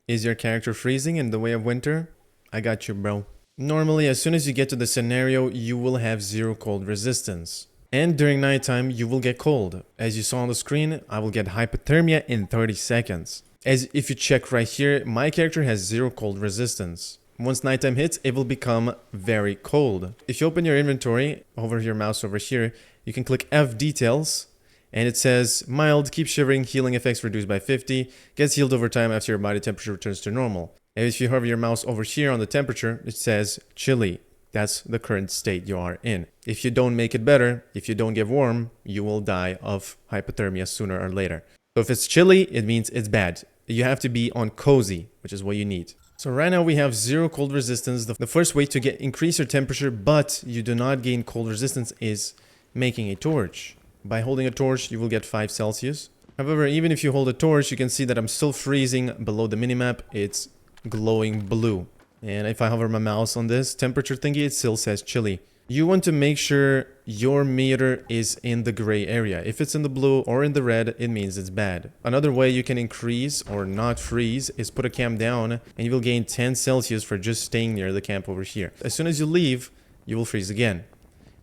Is your character freezing in the way of winter? I got you, bro. Normally, as soon as you get to the scenario, you will have 0 cold resistance. And during nighttime, you will get cold. As you saw on the screen, I will get hypothermia in 30 seconds. As if you check right here, my character has 0 cold resistance. Once nighttime hits, it will become very cold. If you open your inventory, over your mouse over here, you can click F details, and it says mild, keep shivering, healing effects reduced by 50, gets healed over time after your body temperature returns to normal. And if you hover your mouse over here on the temperature, it says chilly. That's the current state you are in. If you don't make it better, if you don't get warm, you will die of hypothermia sooner or later. So if it's chilly, it means it's bad. You have to be on cozy, which is what you need. So right now we have 0 cold resistance. The first way to increase your temperature, but you do not gain cold resistance, is making a torch. By holding a torch, you will get 5 Celsius. However, even if you hold a torch, you can see that I'm still freezing below the minimap. It's glowing blue. And if I hover my mouse on this temperature thingy, it still says chilly. You want to make sure your meter is in the gray area. If it's in the blue or in the red, it means it's bad. Another way you can increase or not freeze is put a camp down, and you will gain 10 Celsius for just staying near the camp over here. As soon as you leave, you will freeze again.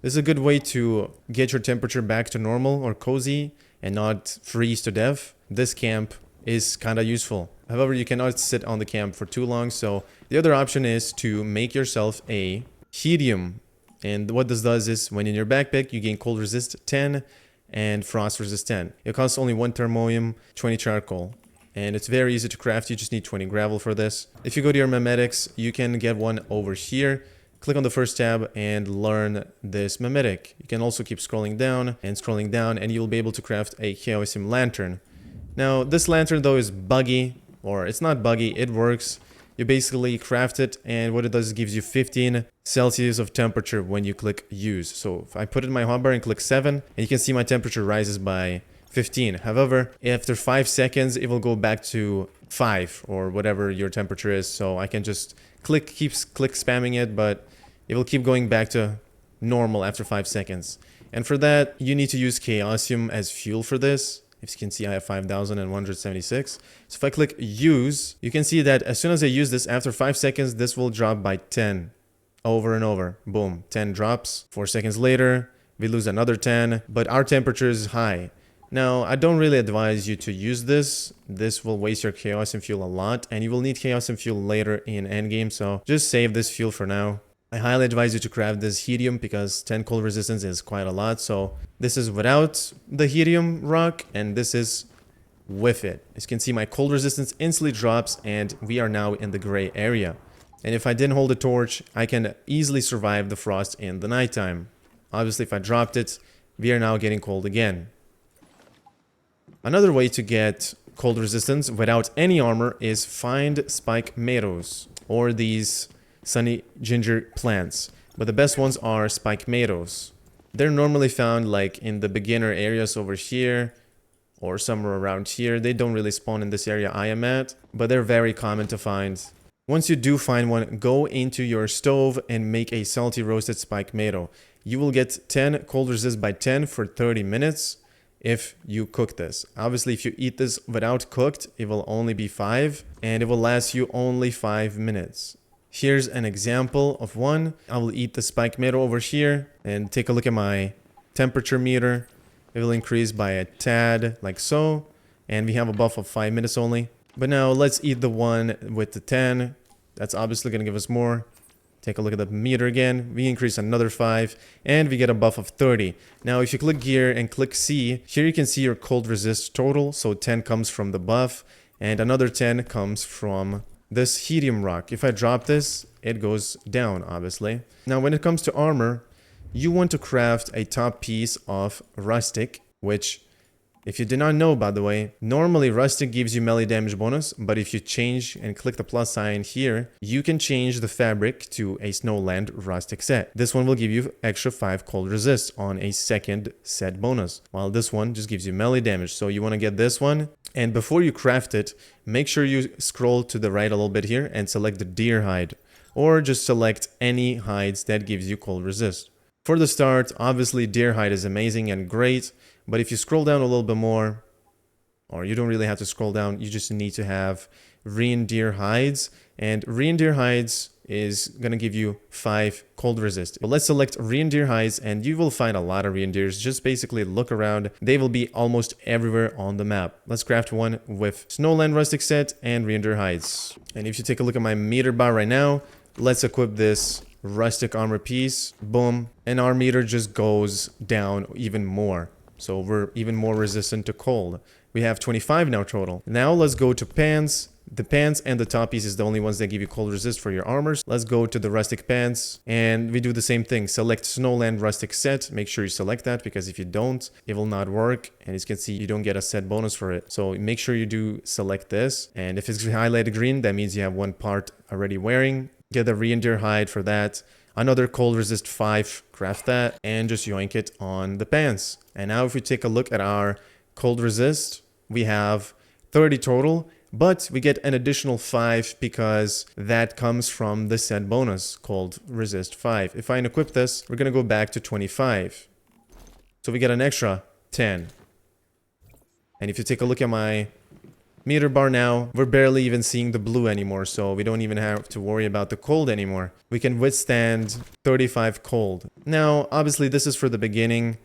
This is a good way to get your temperature back to normal or cozy and not freeze to death. This camp is kind of useful. However, you cannot sit on the camp for too long, so the other option is to make yourself a Heatium. And what this does is, when in your backpack, you gain cold resist 10 and frost resist 10. It costs only 1 thermoium, 20 charcoal. And it's very easy to craft. You just need 20 gravel for this. If you go to your memetics, you can get one over here. Click on the first tab and learn this memetic. You can also keep scrolling down, and you'll be able to craft a Heatium lantern. Now, this lantern though is buggy, or it's not buggy, it works. You basically craft it, and what it does is gives you 15 Celsius of temperature when you click use. So if I put it in my hotbar and click 7, and you can see my temperature rises by 15. However, after 5 seconds, it will go back to 5 or whatever your temperature is. So I can just click spamming it, but it will keep going back to normal after 5 seconds. And for that, you need to use Heatium as fuel for this. As you can see, I have 5,176. So if I click use, you can see that as soon as I use this, after 5 seconds, this will drop by 10 over and over. Boom, 10 drops. 4 seconds later, we lose another 10, but our temperature is high. Now, I don't really advise you to use this. This will waste your Heatium fuel a lot, and you will need Heatium fuel later in endgame, so just save this fuel for now. I highly advise you to craft this Heatium because 10 cold resistance is quite a lot. So this is without the Heatium rock, and this is with it. As you can see, my cold resistance instantly drops, and we are now in the gray area. And if I didn't hold a torch, I can easily survive the frost in the nighttime. Obviously, if I dropped it, we are now getting cold again. Another way to get cold resistance without any armor is find spike meadows, or these sunny ginger plants, but the best ones are spike meadows. They're normally found like in the beginner areas over here or somewhere around here. They don't really spawn in this area I am at, but they're very common to find. Once you do find one, go into your stove and make a salty roasted spike meadow. You will get 10 cold resist by 10 for 30 minutes if you cook this. Obviously, if you eat this without cooked, it will only be 5, and it will last you only 5 minutes. Here's an example of one. I will eat the spike meadow over here and take a look at my temperature meter. It will increase by a tad like so, and we have a buff of 5 minutes only. But now let's eat the one with the 10. That's obviously going to give us more. Take a look at the meter again. We increase another 5, and we get a buff of 30. Now if you click gear and click C, here you can see your cold resist total. So 10 comes from the buff, and another 10 comes from this Heatium rock. If I drop this, it goes down, obviously. Now, when it comes to armor, you want to craft a top piece of rustic, which, if you did not know, by the way, normally rustic gives you melee damage bonus, but if you change and click the plus sign here, you can change the fabric to a snowland rustic set. This one will give you extra 5 cold resist on a second set bonus, while this one just gives you melee damage. So you want to get this one. And before you craft it, make sure you scroll to the right a little bit here and select the deer hide, or just select any hides that gives you cold resist. For the start, obviously deer hide is amazing and great, but if you scroll down a little bit more, or you don't really have to scroll down, you just need to have reindeer hides, and reindeer hides is gonna give you 5 cold resist. But let's select reindeer hides, and you will find a lot of reindeers. Just basically look around. They will be almost everywhere on the map. Let's craft one with snowland rustic set and reindeer hides. And if you take a look at my meter bar right now, let's equip this rustic armor piece. Boom, and our meter just goes down even more. So we're even more resistant to cold. We have 25 now total. Now let's go to pants. The pants and the top piece is the only ones that give you cold resist for your armors. Let's go to the rustic pants, and we do the same thing. Select snowland rustic set. Make sure you select that, because if you don't, it will not work. And as you can see, you don't get a set bonus for it. So make sure you do select this. And if it's highlighted green, that means you have one part already wearing. Get the reindeer hide for that. Another cold resist 5, craft that, and just yoink it on the pants. And now if we take a look at our cold resist, we have 30 total, but we get an additional 5 because that comes from the set bonus called resist 5. If I unequip this, we're gonna go back to 25. So we get an extra 10. And if you take a look at my meter bar now, we're barely even seeing the blue anymore, so we don't even have to worry about the cold anymore. We can withstand 35 cold. Now, obviously this is for the beginning.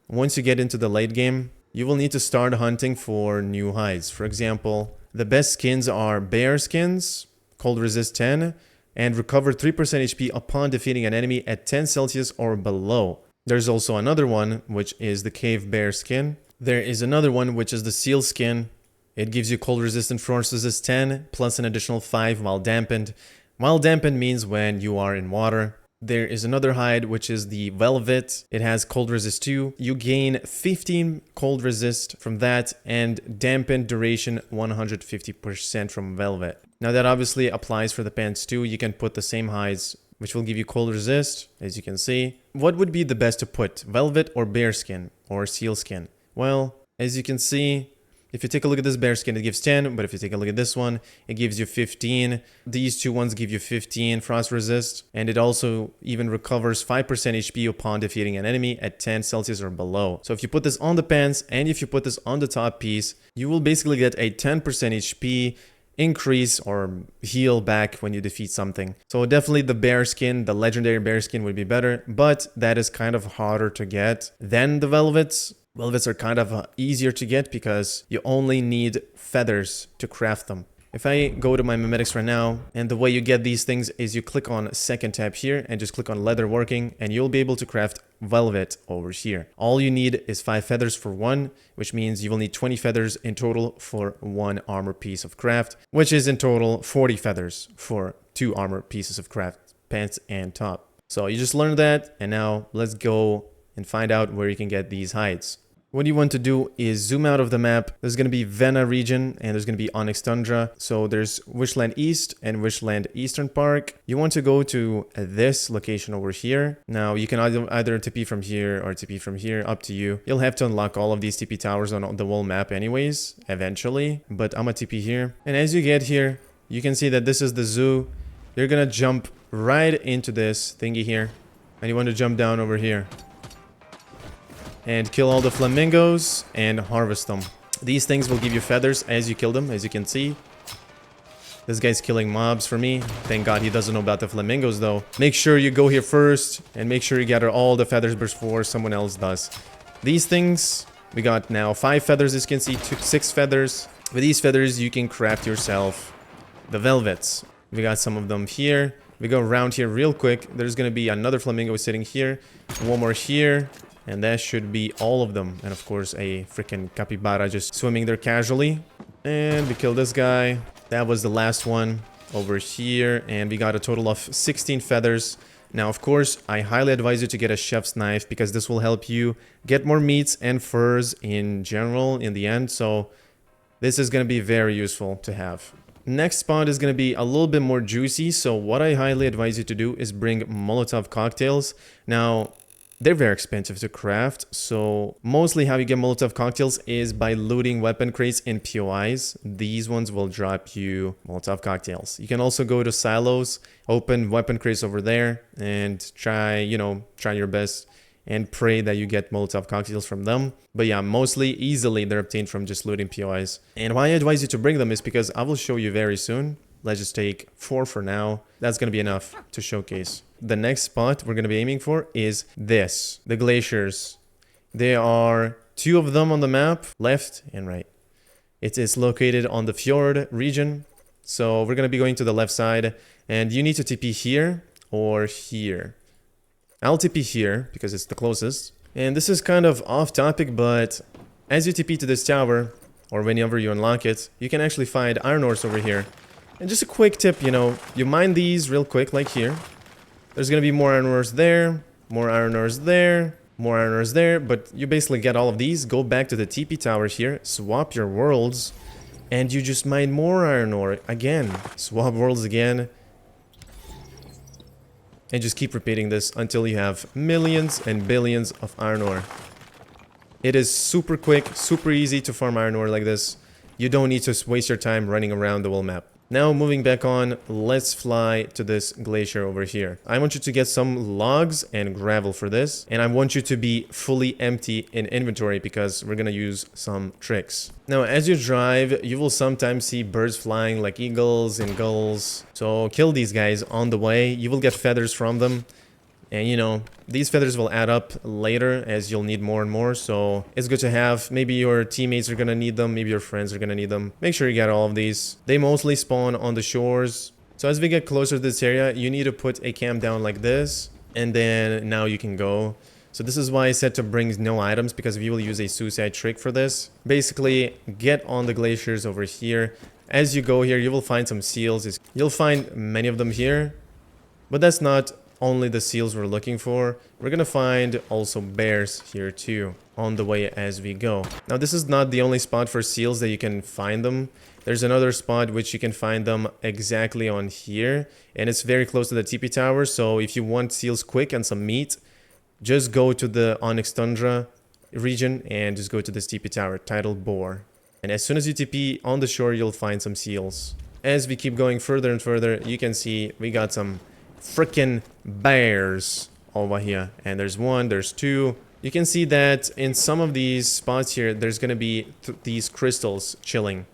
Once you get into the late game, you will need to start hunting for new hides. For example, the best skins are bear skins, cold resist 10, and recover 3% HP upon defeating an enemy at 10 Celsius or below. There's also another one, which is the cave bear skin. There is another one, which is the seal skin. It gives you cold resistant frost resist 10 plus an additional 5 while dampened. While dampened means when you are in water. There is another hide, which is the velvet. It has cold resist 2. You gain 15 cold resist from that, and dampened duration 150% from velvet. Now that obviously applies for the pants too. You can put the same hides, which will give you cold resist, as you can see. What would be the best to put, velvet or bear skin or seal skin? Well, as you can see, if you take a look at this bear skin, it gives 10, but if you take a look at this one, it gives you 15. These two ones give you 15 frost resist, and it also even recovers 5% HP upon defeating an enemy at 10 Celsius or below. So if you put this on the pants, and if you put this on the top piece, you will basically get a 10% HP increase or heal back when you defeat something. So definitely the bear skin, the legendary bear skin would be better, but that is kind of harder to get than the velvets. Velvets are kind of easier to get because you only need feathers to craft them. If I go to my mimetics right now, and the way you get these things is you click on second tab here and just click on leather working, and you'll be able to craft velvet over here. All you need is 5 feathers for one, which means you will need 20 feathers in total for one armor piece of craft, which is in total 40 feathers for 2 armor pieces of craft, pants and top. So you just learned that, and now let's go and find out where you can get these hides. What you want to do is zoom out of the map. There's going to be Vena region, and there's going to be Onyx Tundra. So there's Wishland East and Wishland Eastern Park. You want to go to this location over here. Now you can either TP from here or TP from here, up to you. You'll have to unlock all of these TP towers on the whole map anyways, eventually. But I'm going to TP here. And as you get here, you can see that this is the zoo. You're going to jump right into this thingy here. And you want to jump down over here and kill all the flamingos and harvest them. These things will give you feathers as you kill them, as you can see. This guy's killing mobs for me. Thank God he doesn't know about the flamingos though. Make sure you go here first and make sure you gather all the feathers before someone else does. These things, we got now 5 feathers, as you can see, 6 feathers. With these feathers you can craft yourself the velvets. We got some of them here. We go around here real quick. There's gonna be another flamingo sitting here, one more here. And that should be all of them. And of course, a freaking capybara just swimming there casually. And we killed this guy. That was the last one over here. And we got a total of 16 feathers. Now, of course, I highly advise you to get a chef's knife because this will help you get more meats and furs in general in the end. So this is going to be very useful to have. Next spot is going to be a little bit more juicy. So what I highly advise you to do is bring Molotov cocktails. Now, they're very expensive to craft, so mostly how you get Molotov cocktails is by looting weapon crates in POIs. These ones will drop you Molotov cocktails. You can also go to silos, open weapon crates over there, and try your best and pray that you get Molotov cocktails from them. But yeah, mostly easily they're obtained from just looting POIs. And why I advise you to bring them is because I will show you very soon. Let's just take 4 for now. That's going to be enough to showcase. The next spot we're going to be aiming for is this, the glaciers. There are 2 of them on the map, left and right. It is located on the fjord region. So we're going to be going to the left side, and you need to TP here or here. I'll TP here because it's the closest. And this is kind of off topic, but as you TP to this tower, or whenever you unlock it, you can actually find iron ores over here. And just a quick tip, you know, you mine these real quick, like here. There's gonna be more iron ores there, more iron ores there, more iron ores there, but you basically get all of these, go back to the TP tower here, swap your worlds, and you just mine more iron ore again. Swap worlds again. And just keep repeating this until you have millions and billions of iron ore. It is super quick, super easy to farm iron ore like this. You don't need to waste your time running around the whole map. Now moving back on, let's fly to this glacier over here. I want you to get some logs and gravel for this. And I want you to be fully empty in inventory because we're gonna use some tricks. Now as you drive, you will sometimes see birds flying like eagles and gulls. So kill these guys on the way. You will get feathers from them. And you know, these feathers will add up later as you'll need more and more, so it's good to have. Maybe your teammates are gonna need them, maybe your friends are gonna need them. Make sure you get all of these. They mostly spawn on the shores. So as we get closer to this area, you need to put a camp down like this, and then now you can go. So this is why I said to bring no items, because we will use a suicide trick for this. Basically, get on the glaciers over here. As you go here, you will find some seals. You'll find many of them here, but that's not only the seals we're looking for. We're gonna find also bears here too on the way as we go. Now this is not the only spot for seals that you can find them. There's another spot which you can find them exactly on here, and it's very close to the TP tower. So if you want seals quick and some meat, just go to the Onyx Tundra region and just go to this TP tower titled Boar. And as soon as you TP on the shore, you'll find some seals. As we keep going further and further, you can see we got some freaking bears over here, and there's 1, there's 2. You can see that in some of these spots here, there's gonna be these crystals chilling.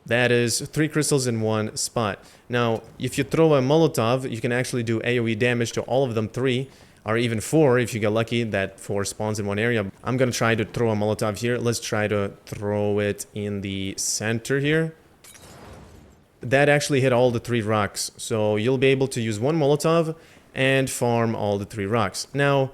That is 3 crystals in one spot. Now if you throw a Molotov, you can actually do AoE damage to all of them 3, or even 4 if you get lucky that 4 spawns in one area. I'm gonna try to throw a Molotov here. Let's try to throw it in the center here. That actually hit all the 3 rocks, so you'll be able to use 1 Molotov and farm all the 3 rocks. Now,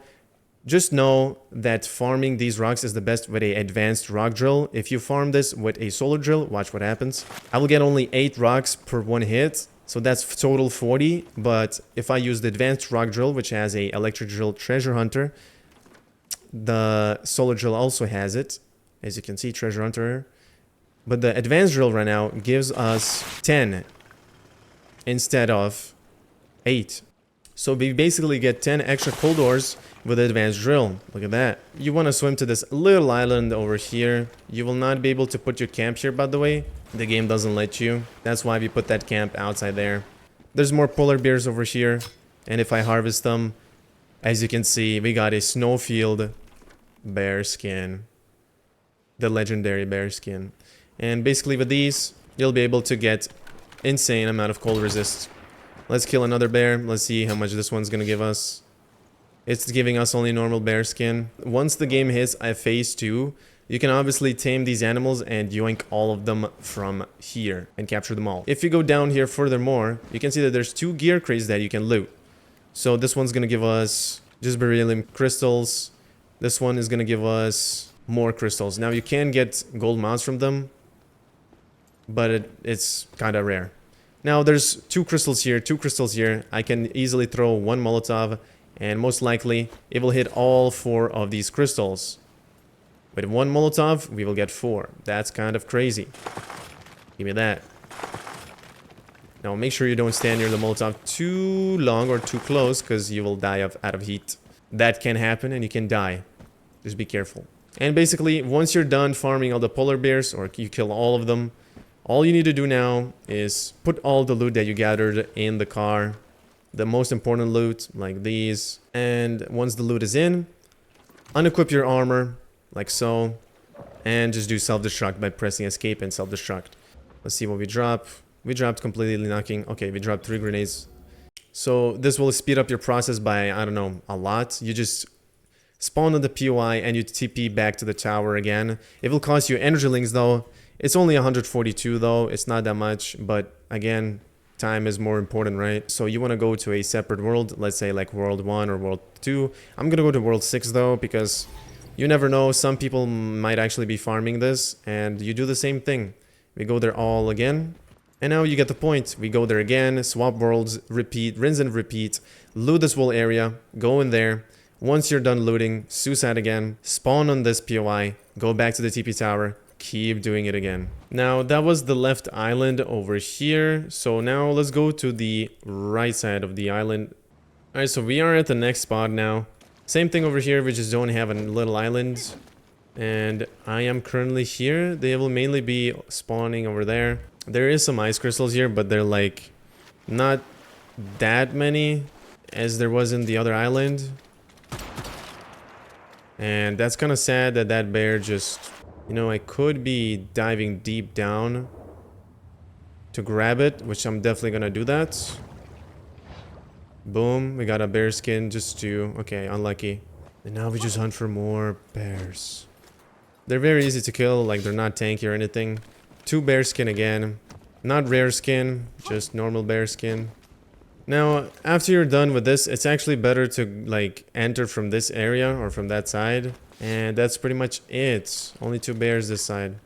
just know that farming these rocks is the best with a advanced rock drill. If you farm this with a solar drill, watch what happens. I will get only 8 rocks per 1 hit, so that's total 40. But if I use the advanced rock drill, which has a electric drill treasure hunter, the solar drill also has it. As you can see, treasure hunter. But the advanced drill right now gives us 10 instead of 8. So we basically get 10 extra cold ores with the advanced drill. Look at that. You want to swim to this little island over here. You will not be able to put your camp here, by the way. The game doesn't let you. That's why we put that camp outside there. There's more polar bears over here. And if I harvest them, as you can see, we got a snowfield bear skin. The legendary bear skin. And basically with these, you'll be able to get insane amount of cold resist. Let's kill another bear. Let's see how much this one's gonna give us. It's giving us only normal bear skin. Once the game hits phase 2, you can obviously tame these animals and yoink all of them from here and capture them all. If you go down here furthermore, you can see that there's 2 gear crates that you can loot. So this one's gonna give us just beryllium crystals. This one is gonna give us more crystals. Now you can get gold mounts from them, but it's kind of rare. Now there's 2 crystals here, 2 crystals here. I can easily throw 1 Molotov, and most likely it will hit all 4 of these crystals. With 1 Molotov, we will get 4. That's kind of crazy. Give me that. Now make sure you don't stand near the Molotov too long or too close, because you will die out of heat. That can happen and you can die. Just be careful. And basically, once you're done farming all the polar bears, or you kill all of them, all you need to do now is put all the loot that you gathered in the car the most important loot, like these. And once the loot is in, unequip your armor, like so, and just do self-destruct by pressing escape and self-destruct. Let's see what we drop. We dropped completely knocking. Okay, we dropped 3 grenades. So this will speed up your process by, I don't know, a lot. You just spawn on the POI and you TP back to the tower again. It will cost you energy links though. It's only 142 though. It's not that much, but again, time is more important, right? So you want to go to a separate world, let's say like world 1 or world 2. I'm gonna go to world 6 though, because you never know, some people might actually be farming this, and you do the same thing. We go there all again, and now you get the point. We go there again, swap worlds, repeat, rinse and repeat, loot this whole area, go in there. Once you're done looting, suicide again, spawn on this POI, go back to the TP tower, keep doing it again. Now that was the left island over here, so now let's go to the right side of the island. Alright, so we are at the next spot now. Same thing over here, we just don't have a little island. And I am currently here. They will mainly be spawning over there. There is some ice crystals here, but they're like not that many as there was in the other island. And that's kind of sad that that bear just, you know, I could be diving deep down to grab it, which I'm definitely gonna do that. Boom, we got a bear skin just to... Okay, unlucky. And now we just hunt for more bears. They're very easy to kill, like they're not tanky or anything. 2 bear skin again. Not rare skin, just normal bear skin. Now, after you're done with this, it's actually better to like enter from this area or from that side. And that's pretty much it. Only 2 bears this side.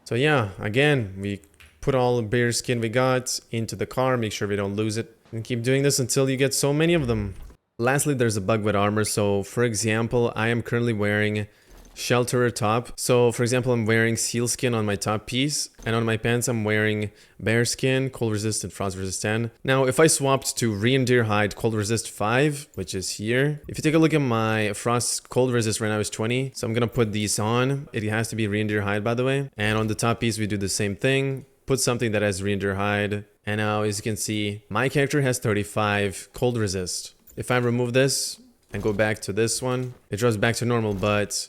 So yeah, again, we put all the bear skin we got into the car, make sure we don't lose it. And keep doing this until you get so many of them. Lastly, there's a bug with armor. So for example, I am currently wearing shelterer top. So for example, I'm wearing seal skin on my top piece, and on my pants I'm wearing bear skin, cold resist and frost resist 10. Now if I swapped to reindeer hide cold resist 5, which is here, if you take a look at my frost cold resist right now is 20, so I'm gonna put these on. It has to be reindeer hide, by the way. And on the top piece we do the same thing, put something that has reindeer hide. And now as you can see, my character has 35 cold resist. If I remove this and go back to this one, it drops back to normal, but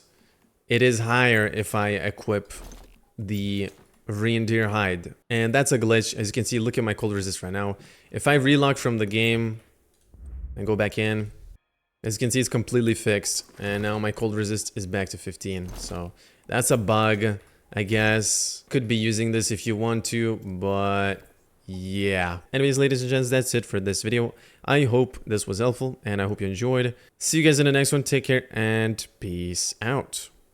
it is higher if I equip the reindeer hide. And that's a glitch. As you can see, look at my cold resist right now. If I relog from the game and go back in, as you can see, it's completely fixed. And now my cold resist is back to 15. So that's a bug, I guess. Could be using this if you want to, but yeah. Anyways, ladies and gents, that's it for this video. I hope this was helpful and I hope you enjoyed. See you guys in the next one. Take care and peace out.